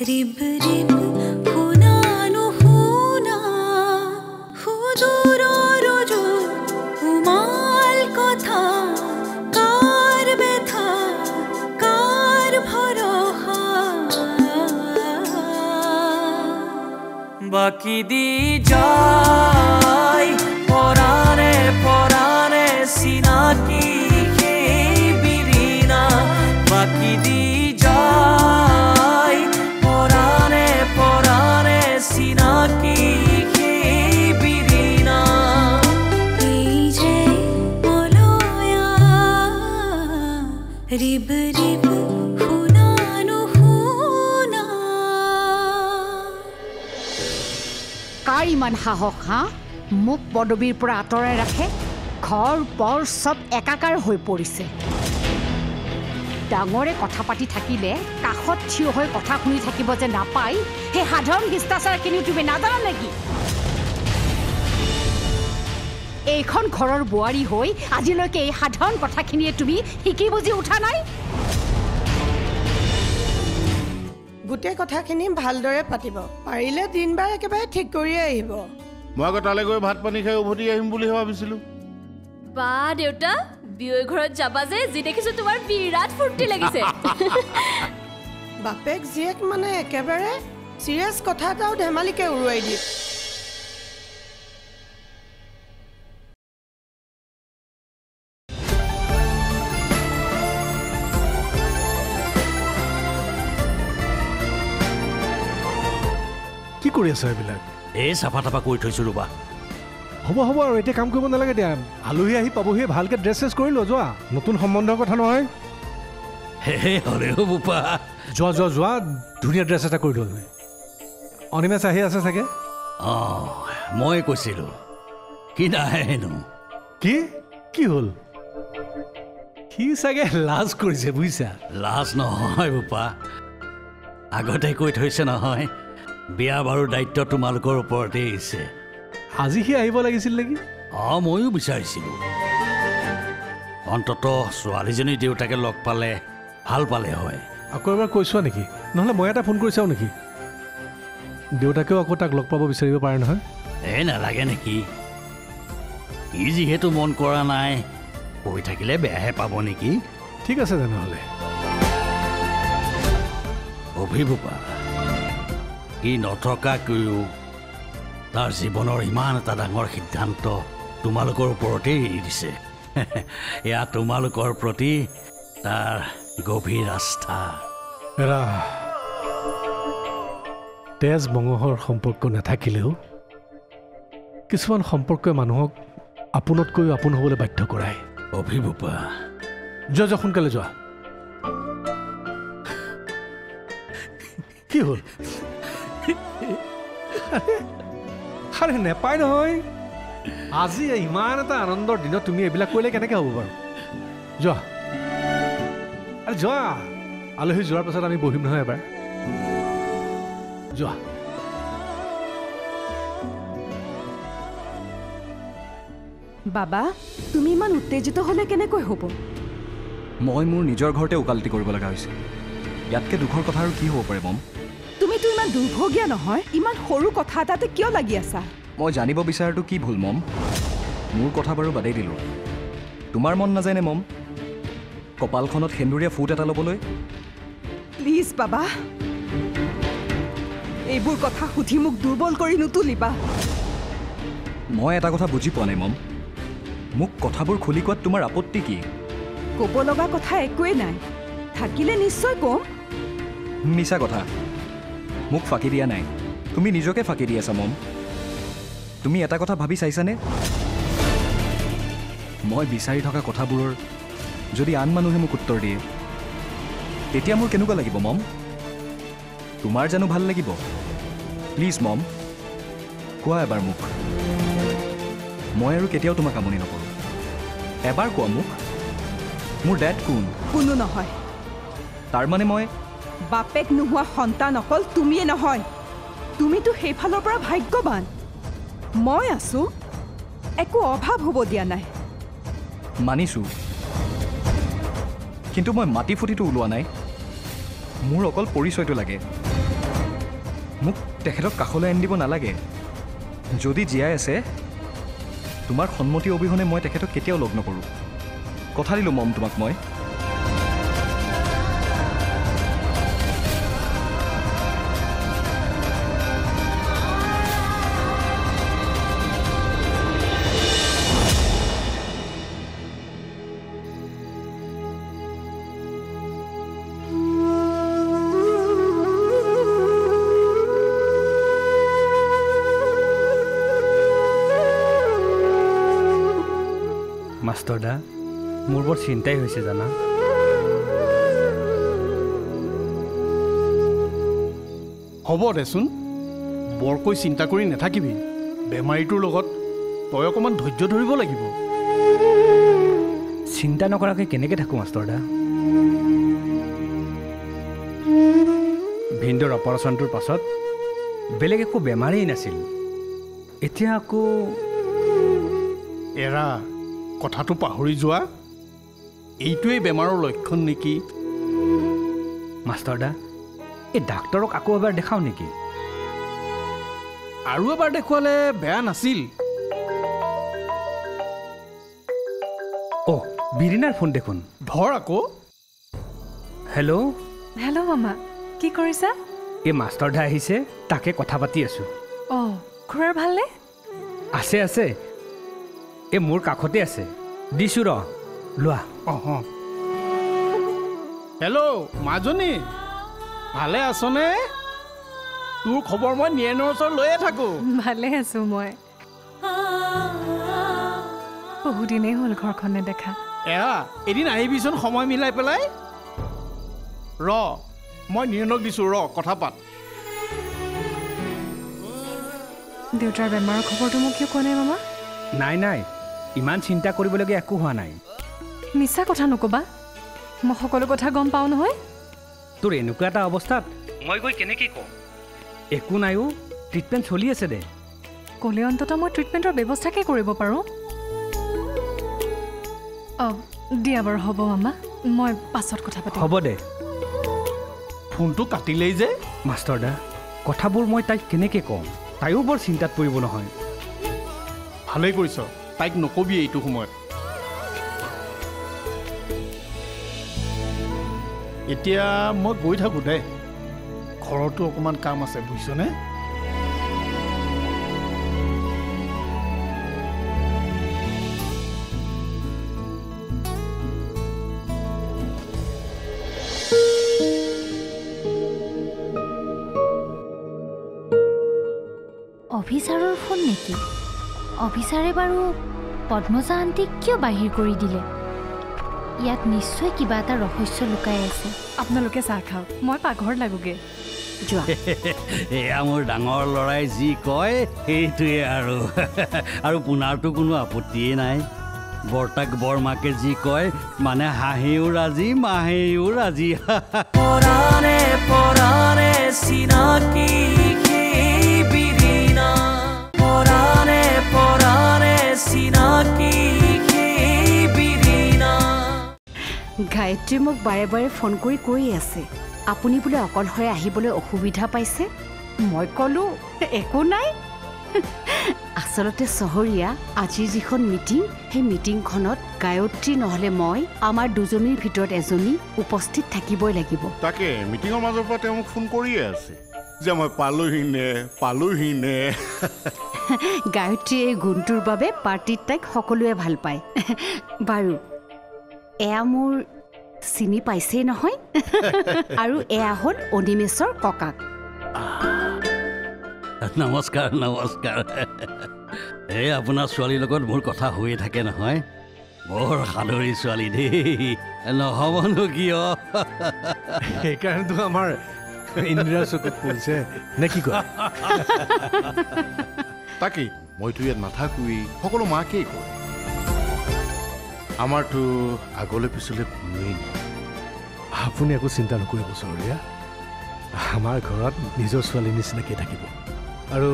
Rib rib हुना नुहुना हुदूर रोजो उमाल कथा कार बेथा कार भरोहा बाकी दी जाय पराने पराने सीना की बिरीना बाकी दी रिब रिब हुना नुहुना कार इमान साहस हाँ मुख पदवीर पर आतराई राखे घर पर सब एकाकार हो परिছে डांगरे कथा पाति থাকিলে কাখত থিয় হৈ কথা শুনি থাকিব যে নাপাই হে সাধাৰণ শিষ্টাচাৰখিনি তুমি নাজানা নেকি এইখন ঘৰৰ বুৱাৰী হৈ আজিলৈকে এই সাধাৰণ কথাখিনিয়ে তুমি শিকি বুজি উঠা নাই গুটে কথাখিনি ভালদৰে পাতিব পাৰিলে দিনবাৰ একেবাৰে ঠিক কৰি আহিব মই গতালে গৈ ভাত পানী খাই উভতি আহিম বুলি ভাবিছিলো বা দেউতা বিয়ৈ ঘৰত যাবা যে যি দেখিছো তোমাৰ বিৰাট ফুৰ্তি লাগিছে বাপেক জিয়েক মানে একেবাৰে সিৰিয়াস কথা এটাও ধেমালিকে উৰুৱাই দিয়ে কি কৰি আছে এইবিলাক এই সাফা টাপা কৰি থৈছো ৰবা হ'ব হ'ব আৰু এতিয়া কাম কৰিব নালাগে দিয়া আলহী আহি পাবহি ভালকে ড্ৰেছ চেছ কৰি লো যোৱা নতুন সম্বন্ধৰ কথা নহয় হে হৰে বুপা যোৱা যোৱা যোৱা ধুনীয়া ড্ৰেছ এটা কৰি লোৱা অনিমেষ আহি আছে চাগে মই কৈছিলো কি নাহেনো কি কি হ'ল কি চাগে লাজ কৰিছে বুজিছা লাজ নহয় বুপা আগতে কৈ থৈছে নহয় বিয়া বাৰুৰ দায়িত্ব তোমালোকৰ ওপৰতে আছে আজি সি আহিব লাগিছিল নেকি ময়ো বিচাৰিছিলো অন্তত ছোৱালীজনী দেউতাকে লগ পালে ভাল পালে হয় আকৌ এবাৰ কৈছোৱা নেকি নহ'লে মই এটা ফোন কৰি চাওঁ নেকি দেউতাকেও আকৌ তাক লগ পাব বিচাৰিব পাৰে নহয় নালাগে নেকি ই যিহেতু মন কৰা নাই কৈ থাকিলে বেয়াহে পাব নেকি ঠিক আছে তেনেহ'লে অভিভূপা ই নথকাকৈও তাৰ জীৱনৰ ইমান এটা ডাঙৰ সিদ্ধান্ত তোমালোকৰ ওপৰতেই এৰি দিছে এয়া তোমালোকৰ প্ৰতি তাৰ গভীৰ আস্থা তেজ মঙহৰ সম্পৰ্ক নাথাকিলেও কিছুমান সম্পৰ্কই মানুহক আপোনতকৈ আপোন হ'বলৈ বাধ্য কৰায় অভিভূপা যোৱা সোনকালে যোৱা কি হ'ল আৰে নেপায় নহয় আজি ইমান এটা আনন্দৰ দিনত তুমি এইবিলাক কৰিলে কেনেকৈ হ'ব বাৰু যোৱা আৰে যোৱা আলহী যোৱাৰ পাছত আমি বহিম নহয় এবাৰ যোৱা বাবা তুমি ইমান উত্তেজিত হ'লে কেনেকৈ হ'ব মই মোৰ নিজৰ ঘৰতে ওকালতি কৰিব লগা হৈছে ইয়াতকৈ দুখৰ কথা আৰু কি হ'ব পাৰে মম তুমিতো ইমান দুৰ্ভগীয়া নহয় ইমান সৰু কথা এটাতে কিয় লাগি আছা মই জানিব বিচাৰাটো কি ভুল মম মোৰ কথা বাৰু বাদেই দিলোঁ তোমাৰ মন নাযায়নে মম কপালখনত সেন্দুৰীয়া ফুট এটা ল'বলৈ প্লিজ বাবা এইবোৰ কথা সুধি মোক দুৰ্বল কৰি নুতুলিবা মই এটা কথা বুজি পোৱা নাই মম মোক কথাবোৰ খুলি কোৱাত তোমাৰ আপত্তি কি ক'ব লগা কথা একোৱেই নাই থাকিলে নিশ্চয় ক'ম মিছা কথা মোক ফাঁকি দিয়া নাই তুমি নিজকে ফাঁকি দি আছা মম তুমি এটা কথা ভাবি চাইছানে মই বিচাৰি থকা কথাবোৰৰ যদি আন মানুহে মোক উত্তৰ দিয়ে তেতিয়া মোৰ কেনেকুৱা লাগিব মম তোমাৰ জানো ভাল লাগিব প্লিজ মম কোৱা এবাৰ মোক মই আৰু কেতিয়াও তোমাক আমনি নকৰোঁ এবাৰ কোৱা মোক মোৰ ডেড কোন কোনো নহয় তাৰ মানে মই বাপেক নোহোৱা সন্তান অকল তুমিয়ে নহয় তুমিতো সেইফালৰ পৰা ভাগ্যৱান মই আছোঁ একো অভাৱ হ'ব দিয়া নাই মানিছোঁ কিন্তু মই মাটি ফুটিটো ওলোৱা নাই মোৰ অকল পৰিচয়টো লাগে মোক তেখেতক কাষলৈ আনি দিব নালাগে যদি জীয়াই আছে তোমাৰ সন্মতি অবিহনে মই তেখেতক কেতিয়াও লগ নকৰোঁ কথা দিলোঁ মম তোমাক মই মাষ্টৰ দা মোৰ বৰ চিন্তাই হৈছে জানা হ'ব দেচোন বৰকৈ চিন্তা কৰি নাথাকিবি বেমাৰীটোৰ লগত তই অকণমান ধৈৰ্য ধৰিব লাগিব চিন্তা নকৰাকৈ কেনেকৈ থাকোঁ মাষ্টৰ দা ভিন্দৰ অপাৰেশ্যনটোৰ পাছত বেলেগ একো বেমাৰেই নাছিল এতিয়া আকৌ এৰা কথাটো পাহৰি যোৱা এইটোৱেই বেমাৰৰ লক্ষণ নেকি মাষ্টৰ দা এই ডাক্তৰক আকৌ এবাৰ দেখাওঁ নেকি আৰু এবাৰ দেখুৱালে বেয়া নাছিল অ' বিৰিনাৰ ফোন দেখোন ধৰ আকৌ হেল্ল' হেল্ল' মামা কি কৰিছা এই মাষ্টৰ দা আহিছে তাকে কথা পাতি আছোঁ অঁ খুৰাৰ ভালনে আছে আছে এই মোৰ কাষতে আছে দিছোঁ ৰ লোৱা অঁ হেল্ল' মাজনী ভালে আছনে তোৰ খবৰ মই নিয়েনৰ ওচৰত লৈয়ে থাকোঁ ভালে আছোঁ মই বহুদিনেই হ'ল ঘৰখন নেদেখা এৰা এদিন আহিবিচোন সময় মিলাই পেলাই ৰ মই নিয়েনক দিছোঁ ৰ কথা পাত দেউতাৰ বেমাৰৰ খবৰটো মোক কিয় কোৱা নাই মামা নাই নাই ইমান চিন্তা কৰিবলগীয়া একো হোৱা নাই মিছা কথা নক'বা মই সকলো কথা গম পাওঁ নহয় তোৰ এনেকুৱা এটা অৱস্থাত মই গৈ কেনেকৈ কওঁ একো নাইও ট্ৰিটমেণ্ট চলি আছে দে ক'লে অন্ততঃ মই ট্ৰিটমেণ্টৰ ব্যৱস্থাকে কৰিব পাৰোঁ অঁ দিয়া বাৰু হ'ব মামা মই পাছত কথা পাতিম হ'ব দে ফোনটো কাটিলেই যে মাষ্টৰ দা কথাবোৰ মই তাইক কেনেকৈ কওঁ তাইও বৰ চিন্তাত পৰিব নহয় ভালেই কৰিছ তাইক নকবি এইটো সময়ত এতিয়া মই গৈ থাকোঁ দে ঘৰতো অকণমান কাম আছে বুজিছনে অফিচাৰৰ ফোন নেকি অফিচাৰে বাৰু পদ্মজা আণ্টিক কিয় বাহিৰ কৰি দিলে ইয়াত নিশ্চয় কিবা এটা ৰহস্য লুকাই আছে আপোনালোকে চাহ খাওক মই পাকঘৰত লাগোগে যোৱা এয়া মোৰ ডাঙৰ ল'ৰাই যি কয় সেইটোৱে আৰু পোনাৰটো কোনো আপত্তিয়েই নাই বৰ্তাক বৰমাকে যি কয় মানে হাঁহেও ৰাজি মাহেও ৰাজি পৰাণে পৰাণে চিনাকি বিৰিণা পৰাণে পৰাণে চিনাকি বিৰিণা গায়ত্ৰী মোক বাৰে বাৰে ফোন কৰি কৈ আছে আপুনি বোলে অকলশৰে আহিবলৈ অসুবিধা পাইছে মই ক'লোঁ একো নাই আচলতে চহৰীয়া আজিৰ যিখন মিটিং সেই মিটিংখনত গায়ত্ৰী নহ'লে মই আমাৰ দুজনীৰ ভিতৰত এজনী উপস্থিত থাকিবই লাগিব তাকে মিটিঙৰ মাজৰ পৰা তেওঁ মোক ফোন কৰিয়ে আছে যে মই পালোহিনে গায়ত্ৰীৰ এই গুণটোৰ বাবে পাৰ্টিত তাইক সকলোৱে ভাল পায় বাৰু এয়া মোৰ চিনি পাইছেই নহয় আৰু এয়া হ'ল অনিমেশৰ ককাক নমস্কাৰ নমস্কাৰ এই আপোনাৰ ছোৱালীৰ লগত মোৰ কথা হৈয়ে থাকে নহয় বৰ সাদৰী ছোৱালী দেই নহ'বনো কিয় সেইকাৰণেতো আমাৰ ইন্দিৰাৰ চকুত পৰিছে নে কি কয় তাকেই মইতো ইয়াত নাথাকোৱেই সকলো মাকেই কয় আমাৰতো আগলৈ পিছলৈ কোনোৱেই নাই আপুনি একো চিন্তা নকৰিব চহৰীয়া আমাৰ ঘৰত নিজৰ ছোৱালীৰ নিচিনাকৈ থাকিব আৰু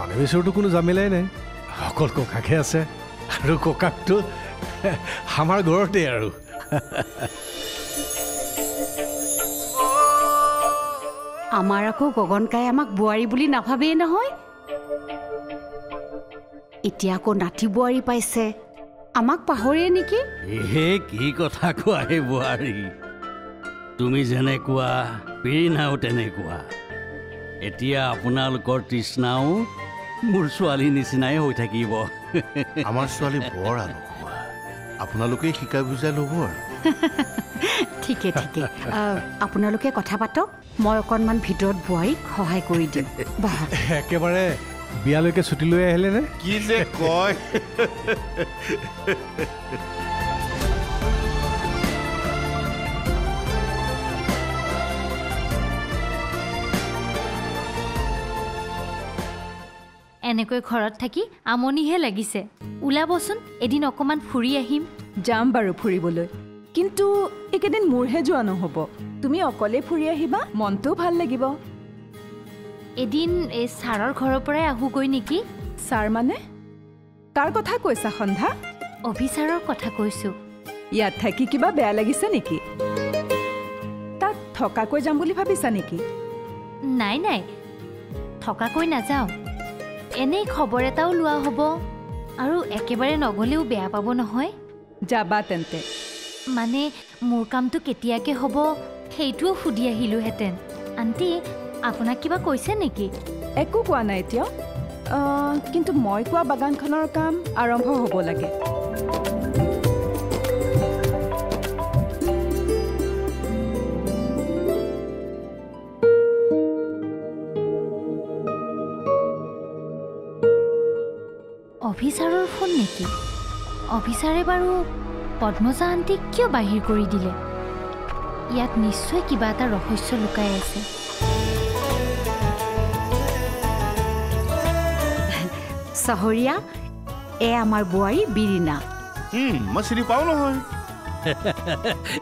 অনিমেশৰতো কোনো জামেলাই নাই অকল ককাকহে আছে আৰু ককাকটো আমাৰ ঘৰতে আৰু আমাৰ আকৌ গগনকাই আমাক বোৱাৰী বুলি নাভাবেই নহয়। এতিয়া আকৌ নাতি বোৱাৰী পাইছে, আমাক পাহৰিয়ে নেকি? হে কি কথা কোৱা হে বোৱাৰী, তুমি যেনেকুৱা পেইনাও তেনেকুৱা। এতিয়া আপোনালোকৰ তৃষ্ণাও মোৰ ছোৱালী নিচিনাই হৈ থাকিব। আমাৰ ছোৱালী বৰ আলসুৱা, আপোনালোকে শিকাই বুজাই ল'ব আৰু। ঠিকে ঠিকে, আপোনালোকে কথা পাতক, মই অকণমান ভিতৰত বোৱাৰীক সহায় কৰি দিম। বহক। একেবাৰে বিয়ালৈকে ছুটি লৈ আহিলে নে? কি যে কয়। এনেকৈ ঘৰত থাকি আমনিহে লাগিছে। ওলাবচোন, এদিন অকণমান ফুৰি আহিম। যাম বাৰু ফুৰিবলৈ, কিন্তু এইকেইদিন মোৰহে যোৱা নহ'ব। তুমি অকলে ফুৰি আহিবা, মনটোও ভাল লাগিব। এদিন এই ছাৰৰ ঘৰৰ পৰাই আহোগৈ নেকি? ছাৰ মানে? তাৰ কথা কৈছা সন্ধ্যা? অফিচাৰৰ কথা কৈছোঁ। ইয়াত থাকি কিবা বেয়া লাগিছে নেকি? তাত থকাকৈ যাম বুলি ভাবিছা নেকি? নাই নাই, থকাকৈ নাযাওঁ। এনেই খবৰ এটাও লোৱা হ'ব, আৰু একেবাৰে নগ'লেও বেয়া পাব নহয়। যাবা তেন্তে। মানে মোৰ কামটো কেতিয়াকৈ হ'ব সেইটোও সুধি আহিলোহেঁতেন। আণ্টি, আপোনাক কিবা কৈছে নেকি? একো কোৱা নাই এতিয়াও, কিন্তু মই কোৱা বাগানখনৰ কাম আৰম্ভ হ'ব লাগে। অফিচাৰৰ ফোন নেকি? অফিচাৰে বাৰু পদ্মজা আণ্টিক কিয় বাহিৰ কৰি দিলে? ইয়াত নিশ্চয় কিবা এটা ৰহস্য লুকাই আছে। চহৰীয়া, এ আমাৰ বোৱাৰী বিৰিণা। মই চিনি পাওঁ নহয়।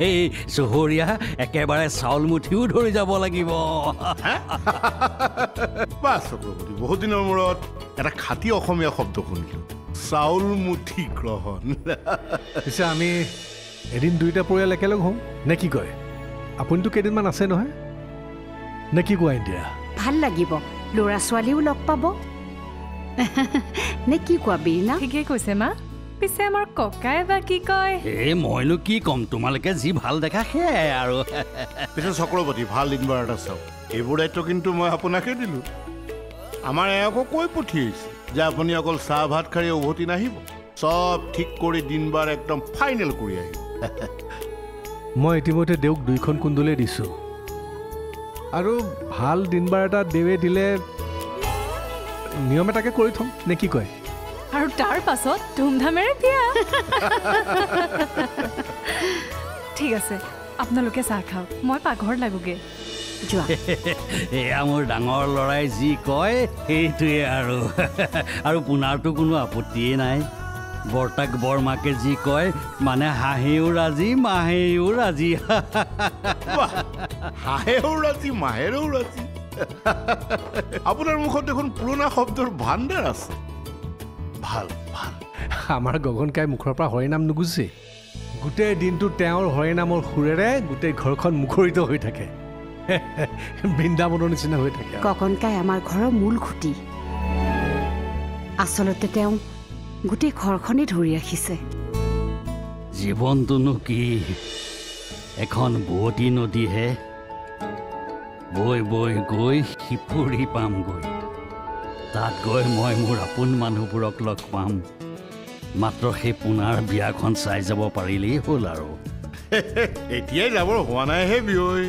এই চহৰীয়া একেবাৰে চাউল মুঠিও ধৰি যাব লাগিব। বাছ চক্ৰৱৰ্তী, বহুত দিনৰ মূৰত এটা খাটি অসমীয়া শব্দ শুনিলোঁ, চাউল মুঠি গ্ৰহণ। পিছে আমি এদিন দুইটা পৰিয়াল একেলগ হওঁ নে কি কয়? আপুনিতো কেইদিনমান আছে নহয়, নে কি কোৱা ইন্দিৰা? ভাল লাগিব, ল'ৰা ছোৱালীও লগ পাব। নে কি কোৱা বিৰিণা? ঠিকে কৈছে মা। পিছে আমাৰ ককাই বা কি কয়? এই মইনো কি ক'ম, তোমালোকে যি ভাল দেখা সেয়াই আৰু। পিছে চক্ৰৱৰ্তী, ভাল দিন বাৰ এটা চাওক। এইবোৰ দায়িত্ব কিন্তু মই আপোনাকে দিলোঁ। আমাৰ এওঁকো কৈ পঠিয়াইছে যে আপুনি অকল চাহ ভাত খাই উভতি নাহিব, চব ঠিক কৰি দিন বাৰ একদম ফাইনেল কৰি আহিব। মই ইতিমধ্যে দেউক 2খন কুণ্ডলে দিছোঁ, আৰু ভাল দিন বাৰ এটা দেৱে দিলে নিয়ম এটাকে কৰি থ'ম নে কি কয়? আৰু তাৰ পাছত ধুমধামেৰে বিয়া। ঠিক আছে, আপোনালোকে চাহ খাওক, মই পাকঘৰত লাগোগে। যোৱা। এয়া মোৰ ডাঙৰ ল'ৰাই যি কয় সেইটোৱে আৰু পোনাৰটো কোনো আপত্তিয়েই নাই। বৰ্তাক বৰমাকে যি কয়, মানে হাঁহেও ৰাজি মাহেও ৰাজি। হাঁহেও ৰাজি মাহেৰেও ৰাজি। আপোনাৰ মুখত দেখোন পুৰণা শব্দৰ ভাণ্ডাৰ আছে। ভাল ভাল। আমাৰ গগনকাই মুখৰ পৰা হৰিনাম নুগুচে। গোটেই দিনটো তেওঁৰ হৰিনামৰ সুৰেৰে গোটেই ঘৰখন মুখৰিত হৈ থাকে, বৃন্দাবনৰ নিচিনা হৈ থাকে। গগনকাই আমাৰ ঘৰৰ মূল খুঁটি। আচলতে তেওঁ গোটেই ঘৰখনেই ধৰি ৰাখিছে। জীৱনটোনো কি, এখন বোৱতী নদীহে, বৈ বৈ গৈ সিপুৰি পামগৈ। তাত গৈ মই মোৰ আপোন মানুহবোৰক লগ পাম। মাত্ৰ সেই পোনাৰ বিয়াখন চাই যাব পাৰিলেই হ'ল আৰু। এতিয়াই যাবৰ হোৱা নাইহে বিয়ৈ।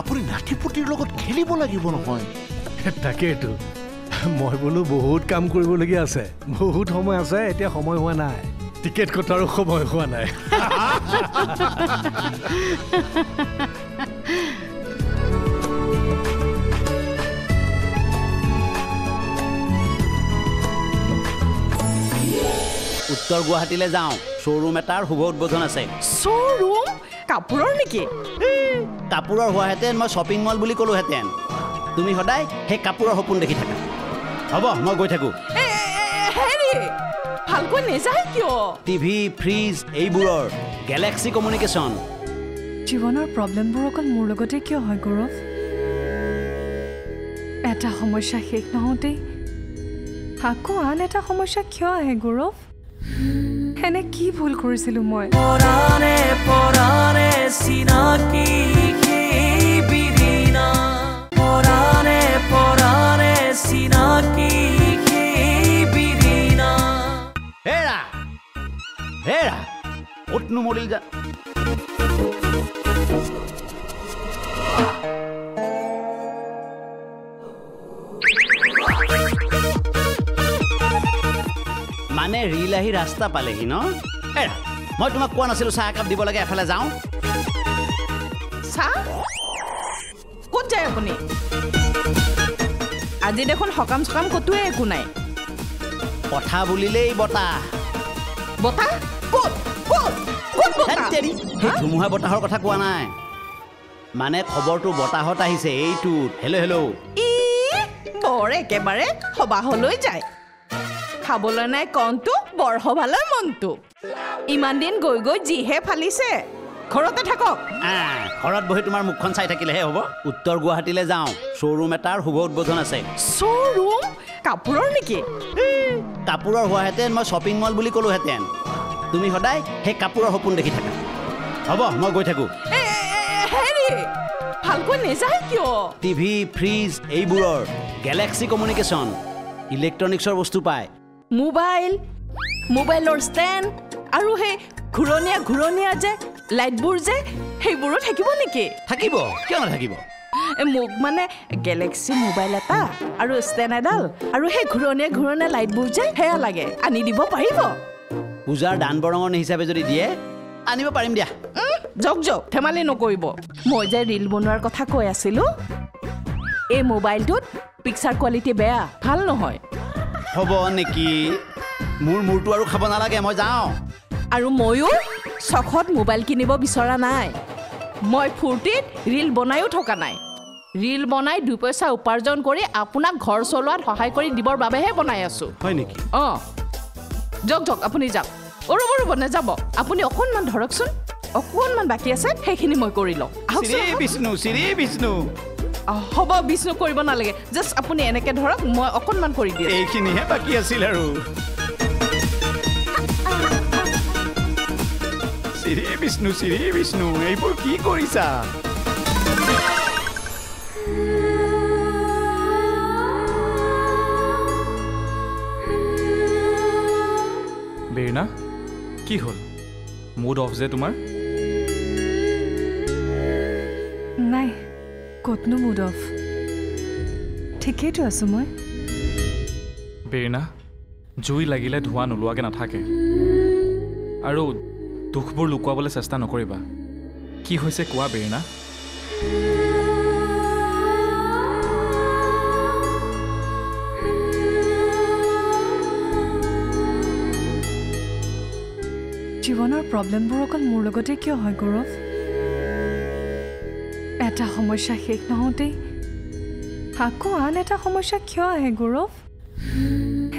আপুনি নাতিপুতিৰ লগত খেলিব লাগিব নহয়। তাকেইতো, মই বোলো বহুত কাম কৰিবলগীয়া আছে, বহুত সময় আছে, এতিয়া সময় হোৱা নাই। টিকেট কটাৰো সময় হোৱা নাই। উত্তৰ গুৱাহাটীলৈ যাওঁ, শ্ব'ৰুম এটাৰ শুভ উদ্বোধন আছে। শ্ব'ৰুম? কাপোৰৰ নেকি? কাপোৰৰ হোৱাহেঁতেন মই শ্বপিং মল বুলি ক'লোহেঁতেন। তুমি সদায় সেই কাপোৰৰ সপোন দেখি থাকা। হ'ব, মই গৈ থাকোঁ। হেৰি, ভালকৈ নেযায় কিয়? টিভি, ফ্ৰিজ এইবোৰৰ গেলেক্সি কমিউনিকেশ্যন। জীৱনৰ প্ৰব্লেমবোৰ অকল মোৰ লগতে কিয় হয় গৌৰৱ? এটা সমস্যা শেষ নহওঁতেই আকৌ আন এটা সমস্যা কিয় আহে গৌৰৱ এনে কি ভুল কৰিছিলোঁ মই পৰাণে পৰাণে চিনাকি সেই বিৰিণা পৰাণে পৰাণে চিনাকি সেই বিৰিণা হেৰা হেৰা ক'তনো মৰিল যা মানে ৰিল আহি ৰাস্তা পালেহি ন এৰা মই তোমাক কোৱা নাছিলোঁ চাহ একাপ দিব লাগে এফালে যাওঁ চাহ ক'ত যায় আপুনি আজি দেখোন সকাম চকাম ক'তোৱে একো নাই কথা বুলিলেই বতাহ বতাহ ক'ত ক'ত ক'ত বতাহ সেই ধুমুহা বতাহৰ কথা কোৱা নাই মানে খবৰটো বতাহত আহিছে এইটোত হেল্ল' হেল্ল' বৰ একেবাৰে সবাহলৈ যায় খাবলৈ নাই কণটো বৰ সভালৈ মনটো ইমান দিন গৈ গৈ যিহে ফালিছে ঘৰতে থাকক ঘৰত বহি তোমাৰ মুখখন চাই থাকিলেহে হ'ব উত্তৰ গুৱাহাটীলৈ যাওঁ শ্ব'ৰুম এটাৰ শুভ উদ্বোধন আছে শ্ব'ৰুম কাপোৰৰ নেকি কাপোৰৰ হোৱাহেঁতেন মই শ্বপিং মল বুলি ক'লোহেঁতেন তুমি সদায় সেই কাপোৰৰ সপোন দেখি থাকা হ'ব মই গৈ থাকোঁ হেৰি ভালকৈ নেযায় কিয় টিভি ফ্ৰিজ এইবোৰৰ গেলেক্সি কমিউনিকেশ্যন ইলেক্ট্ৰনিক্সৰ বস্তু পায় মোবাইলৰ ষ্টেণ্ড আৰু সেই ঘূৰণীয়া যে লাইটবোৰ যে সেইবোৰো থাকিব নেকি থাকিব কিয় নাথাকিব মোক মানে গেলেক্সি মোবাইল এটা আৰু ষ্টেণ্ড এডাল আৰু সেই ঘূৰণীয়া লাইটবোৰ যে সেয়া লাগে আনি দিব পাৰিব পূজাৰ দান বৰঙণি হিচাপে যদি দিয়ে আনিব পাৰিম দিয়া যাওক ধেমালি নকৰিব মই যে ৰিল বনোৱাৰ কথা কৈ আছিলোঁ এই মোবাইলটোত পিকচাৰ কোৱালিটি বেয়া ভাল নহয় হ'ব নেকি মোৰ মূৰটো আৰু খাব নালাগে মই যাওঁ আৰু ময়ো চখত মোবাইল কিনিব বিচৰা নাই মই ফূৰ্তিত ৰিল বনায়ো থকা নাই ৰিল বনাই 2 পইচা উপাৰ্জন কৰি আপোনাক ঘৰ চলোৱাত সহায় কৰি দিবৰ বাবেহে বনাই আছোঁ হয় নেকি যাওক আপুনি যাওক ৰ'ব নাযাব আপুনি অকণমান ধৰকচোন অকণমান বাকী আছে সেইখিনি মই কৰি লওঁ বিষ্ণু হ'ব বিষ্ণু কৰিব নালাগে জাষ্ট আপুনি এনেকৈ ধৰক মই অকণমান কৰি দিওঁ এইখিনিহে বাকী আছিল আৰু চিৰি বিষ্ণু এইবোৰ কি কৰিছা বেৰিনা কি হ'ল মুড অফ যে তোমাৰ নাই ক'তনো মুড অফ ঠিকেইতো আছোঁ মই বেৰিনা জুই লাগিলে ধোঁৱা নোলোৱাকৈ নাথাকে আৰু দুখবোৰ লুকুৱাবলৈ চেষ্টা নকৰিবা কি হৈছে কোৱা বেৰিনা জীৱনৰ প্ৰব্লেমবোৰ অকল মোৰ লগতে কিয় হয় গৌৰৱ এটা সমস্যা শেষ নহওঁতেই আকৌ আন এটা সমস্যা কিয় আহে গৌৰৱ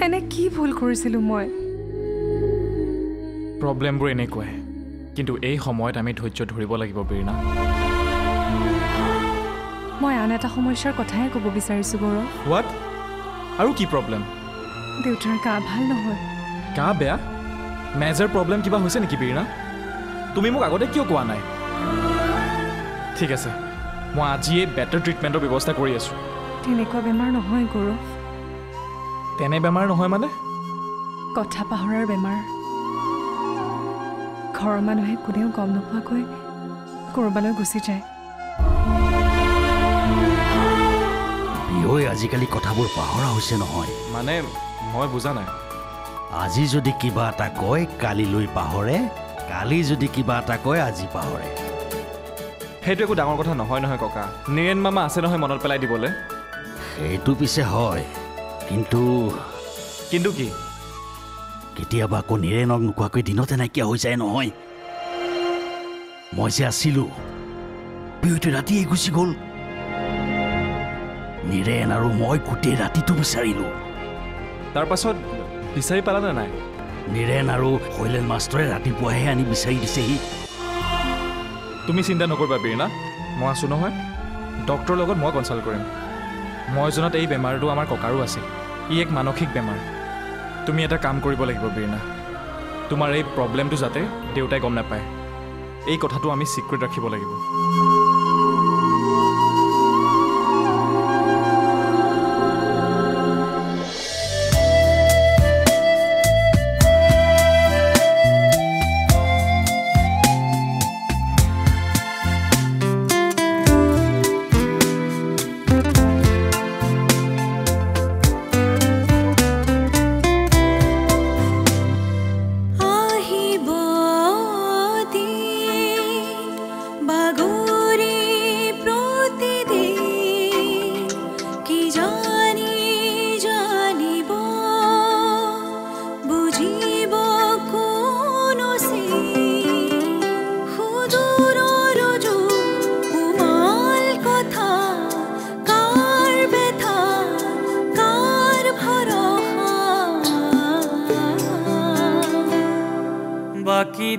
এনে কি ভুল কৰিছিলোঁ মই প্ৰব্লেমবোৰ এনেকুৱাই কিন্তু এই সময়ত আমি ধৈৰ্য ধৰিব লাগিব বেৰিনা মই আন এটা সমস্যাৰ কথাহে ক'ব বিচাৰিছোঁ গৌৰৱ হোৱাট আৰু কি প্ৰব্লেম দেউতাৰ গা ভাল নহয় গা বেয়া মেজৰ প্ৰব্লেম কিবা হৈছে নেকি বেৰিনা তুমি মোক আগতে কিয় কোৱা নাই ঠিক আছে মই আজিয়ে বেটাৰ ট্ৰিটমেণ্টৰ ব্যৱস্থা কৰি আছোঁ তেনেকুৱা বেমাৰ নহয় গৌৰৱ তেনে বেমাৰ নহয় মানে কথা পাহৰাৰ বেমাৰ ঘৰৰ মানুহে কোনেও গম নোপোৱাকৈ ক'ৰবালৈ গুচি যায় আজিকালি কথাবোৰ পাহৰা হৈছে নহয় মানে মই বুজা নাই আজি যদি কিবা এটা কয় কালিলৈ পাহৰে কালি যদি কিবা এটা কয় আজি পাহৰে সেইটো একো ডাঙৰ কথা নহয় নহয় ককা নীৰেণ মামা আছে নহয় মনত পেলাই দিবলৈ এইটো পিছে হয় কিন্তু কি কেতিয়াবা আকৌ নীৰেণক নোকোৱাকৈ দিনতে নাইকিয়া হৈ যায় নহয় মই যে আছিলোঁ বিহুতে ৰাতিয়ে গুচি গ'ল নীৰেণ আৰু মই গোটেই ৰাতিটো বিচাৰিলোঁ তাৰ পাছত বিচাৰি পালানে নাই নীৰেণ আৰু শৈলেন মাষ্টৰে ৰাতিপুৱাহে আনি বিচাৰি দিছেহি তুমি চিন্তা নকৰিবা বেৰিনা মই আছোঁ নহয় ডক্টৰৰ লগত মই কনচাল্ট কৰিম মই জনাত এই বেমাৰটো আমাৰ ককাৰো আছিল ই এক মানসিক বেমাৰ তুমি এটা কাম কৰিব লাগিব বীৰণা তোমাৰ এই প্ৰব্লেমটো যাতে দেউতাই গম নাপায় এই কথাটো আমি সিক্ৰেট ৰাখিব লাগিব বাকি